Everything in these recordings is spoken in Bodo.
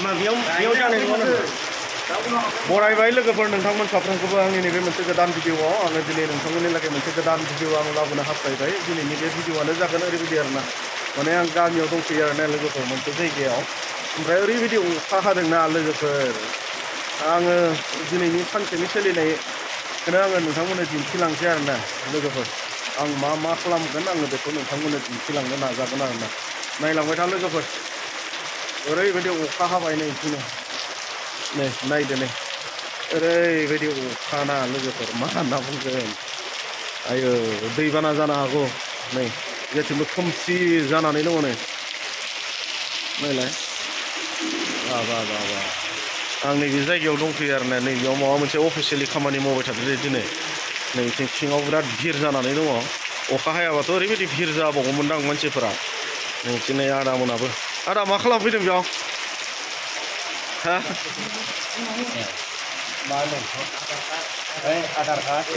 मा बेयाव जानाय नङा बरायबाय लोगोफोर नोंथांमोन साफ्रोमखौबो आंनि नैबे मोनसे गोदान भिडिअआव आङो दिनै नोंथांमोननि लागै मोनसे गोदान भिडिअ आं लाबोनो हास्थायबाय दिनैनि बे भिडिअआनो जागोन ओरैबायदि आरोना माने आं गामियाव दंफैयो आरोना लोगोफोर मोनसे जायगायाव ओमफ्राय ओरैबायदि अखा हादोंना लोगोफोर आङो दिनैनि सानसेनि सोलिनायखौनो आङो नोंथांमोननो दिन्थिलांसै आरोना लोगोफोर आं मा खालामगोन आङो बेखौ नोंथांमोननो दिन्थिलांनो नाजागोन आरोना नायलांबाय था लोगोफोर ओरैबायदि अखा हाबाय नै दिनै नै नायदो नै ओरैबायदि अखा ना लोगोफोर मा होनना बुंगोन आयो दैबाना जानो हागौ नै जेथिंबो खोमसि जानानै दङ नै नायलाय बा आं नैबे जायगायाव दंफैयो आरोना नैबेयाव माबा मोनसे अफिसियेलि खामानि मावबाय थादों दिनै नै बिथिं सिङाव बिराद भिर जानानै दङ अखा हायाबाथ' ओरैबायदि भिर जाबावगौमोनदां मानसिफोरा नै दिनै आदा मोनाबो आदा मा खालामफैदों बेयाव हा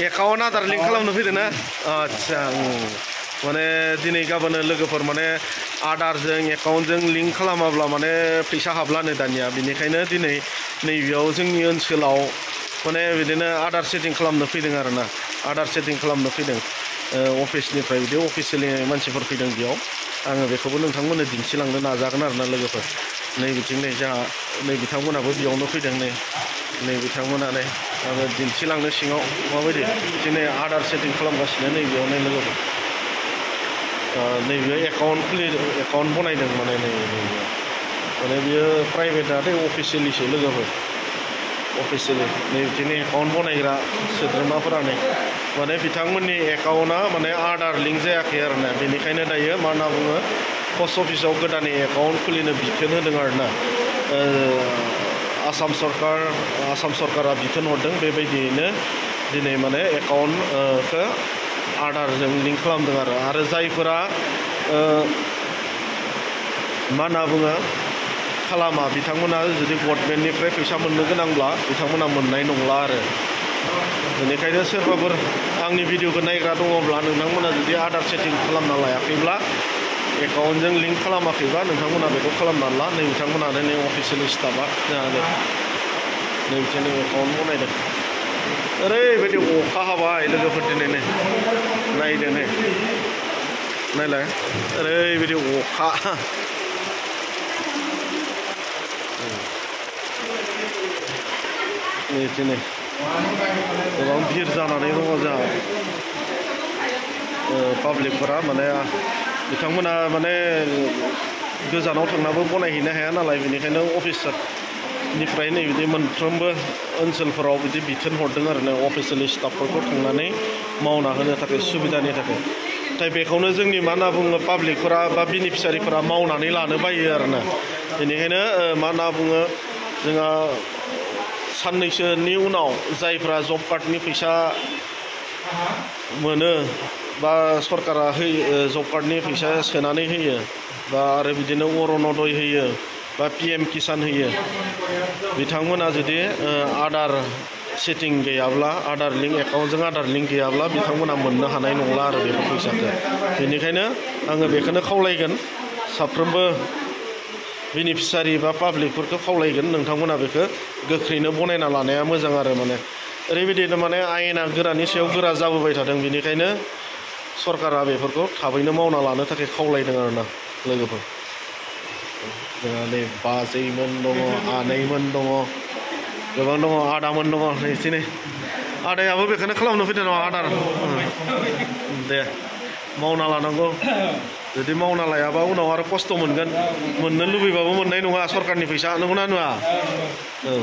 एकाउन्ट आधार लिंक खालामनो फैदों ना आदसा माने दिनै गाबोन लोगोफोर माने आधारजों एकाउन्टजों लिंक खालामाब्ला माने फैसा हाबलानो दानिया बेनिखायनो दिनै नैबेयाव जोंनि ओनसोलाव माने बिदिनो आधार सेटिं खालामनो फैदों आरोना आधार सेटिं खालामनो फैदों अफिसनिफ्राय बिदि अफिसियेलि मानसिफोर फैदों बेयाव आङो बेखौबो नोंथांमोननो दिन्थिलांनो नाजागोन आरोना लोगोफोर नै बिथिं नै जोंहा नै बिथांमोनाबो बेयावनो फैदों नै बिथांमोना नै आङो दिन्थिलांनो सिङाव माबायदि दिनै आधार सेटिं खालामगासिनो नैबेयाव नै लोगोफोर नैबे एकाउन्ट बनायदों माने नैबेयाव माने बियो प्राइभेटआथ' अफिसियेलिसो लोगोफोर अफिसियेलि नै बिदिनो एकाउन्ट बनायग्रा सोद्रोमाफोरा नै माने बिथांमोननि एकाउन्टआ माने आधार लिंक जायाखै आरोना बेनिखायनो दायो मा होनना बुङो पस्ट अफिसाव गोदानै एकाउन्ट खुलिनो बिथोन होदों आरोना आसाम सरकारा बिथोन हरदों बेबायदियैनो दिनै माने एकाउन्टखौ आधारजों लिंक खालामदों आरो जायफोरा मा होनना बुङो खालामा बिथांमोना जुदि गभर्नमेन्टनिफ्राय फैसा मोननो गोनांब्ला बिथांमोना मोननाय नंला आरो बेनिखायनो सोरबाफोर आंनि भिडिअखौ नायग्रा दङब्ला नोंथांमोना जुदि आधार सेटिं खालामना लायाखैब्ला एकाउन्टजों लिंक खालामाखैबा नोंथांमोना बेखौ खालामना ला नै बिथांमोनानो नै अफिसियेलि स्टाफआ जोंहा नै बिदिनो एकाउन्ट बनायदों ओरैबायदि अखा हाबाय लोगोफोर दिनै नै नायदो नै नायलाय ओरैबायदि अखा नै दिनै गोबां भिर जानानै दङ जोंहा पाब्लिकफोरा माने बिथांमोना माने गोजानाव थांनाबो बनायहैनो हाया नालाय बेनिखायनो अफिसनिफ्राय नै बिदि मोनफ्रोमबो ओनसोलफोराव बिदि बिथोन हरदों आरो ना अफिसियेलि स्टाफफोरखौ थांनानै मावना होनो थाखाय सुबिदानि थाखाय नाथाय बेखौनो जोंनि मा होनना बुङो पाब्लिकफोरा बा बेनिफिसारिफोरा मावनानै लानो बायो आरोना बेनिखायनो मा होनना बुङो जोंहा साननैसोनि उनाव जायफ्रा जब कार्डनि फैसा मोनो बा सरकारा होयो जब कार्डनि फैसा सोनानै होयो बा आरो बिदिनो अरुण'दय होयो बा PM किसान होयो बिथांमोना जुदि आधार सेटिं गैयाब्ला आधार लिंक एकाउन्टजों आधार लिंक गैयाब्ला बिथांमोना मोननो हानाय नंला आरो बेफोर फैसाखौ बेनिखायनो आङो बेखौनो खावलायगोन साफ्रोमबो बेनिफिसारि बा पाब्लिकफोरखौ खावलायगोन नोंथांमोना बेखौ गोख्रैनो बनायना लानाया मोजां आरो माने ओरैबायदिनो माने आयेना गोरानि सायाव गोरा जाबोबाय थादों बेनिखायनो सरकारा बेफोरखौ थाबैनो मावना लानो थाखाय खावलायदों आरोना लोगोफोर जोंहा नै बाजैमोन दङ आनैमोन दङ गोबां दङ आदामोन दङ नै दिनै आदायाबो बेखौनो खालामनो फैदों नामा आदार दे मावना लानांगौ जुदि मावना लायाबा उनाव आरो खस्थ' मोनगोन मोननो लुबैबाबो मोननाय नङा सरकारनि फैसा नंगौना नङा औ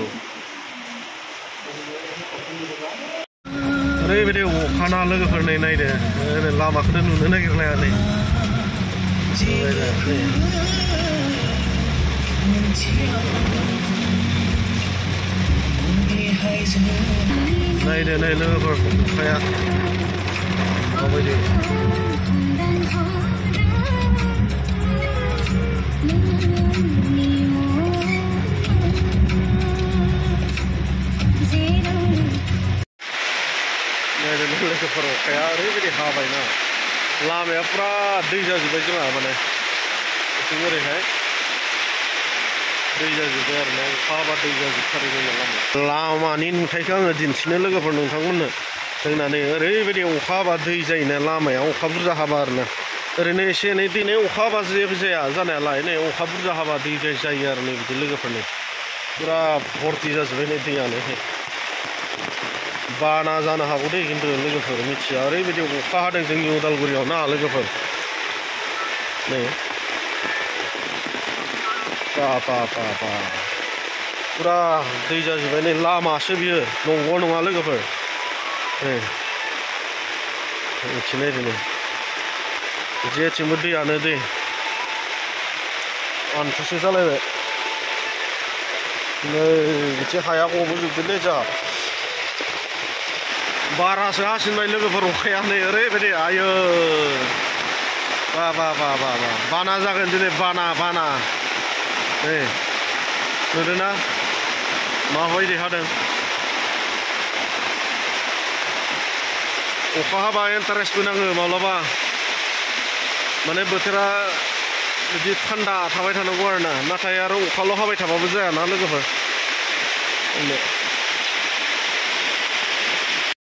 ओरैबायदि अखाना लोगोफोर नै नायदो लामाखौनो नुनो नागिरलाया नै नायदो नै लोगोफोर अखाया माबायदि लोगोफोर अखाया ओरैबायदि हाबायना लामाया फुरा दै जाजोब्बाय जोंहा माने जोंनिथिं ओरैहाय दै जाजोब्बाय आरो ना अखा हाबा दै जाजोबथारो जोंना लामानि नुथायखौ आङो दिन्थिनो लोगोफोर नोंथांमोननो जोंना नै ओरैबायदि अखा हाबा दै जायोना लामायाव अखा बुरजा हाबा आरोना ओरैनो एसे एनै दिनै अखा हाबा जेबो जाया जानायालाय नै अखा बुरजा हाबा दै जायो आरो नै बिदि लोगोफोरनि पुरा भर्ति जाजोब्बाय नै दैयानो बाना जानो हागौ दे खिन्थु लोगोफोर मिथिया ओरैबायदि अखा हादों जोंनि उदालगुरियाव ना लोगोफोर नै बा पुरा दै जाजोब्बाय नै लामासो बियो नंगौ नङा लोगोफोर नै मिथिनाय दिनै जेथिंबो दैयानो दै आन्थुसे जालायबाय नै बिदि हाया गबोजोबदोंलै जोंहा बारासो हासिनबाय लोगोफोर अखाया नै ओरैबायदि आयो बा बाना जागोन दिनै बाना नै नुदोंना माबायदि हादों अखा हाबा इन्टारेस्टबो नाङो माब्लाबा माने बोथोरा बिदि थान्दा थाबाय थानांगौ आरोना नाथाय आरो अखाल' हाबाय थाबाबो जायाना लोगोफोर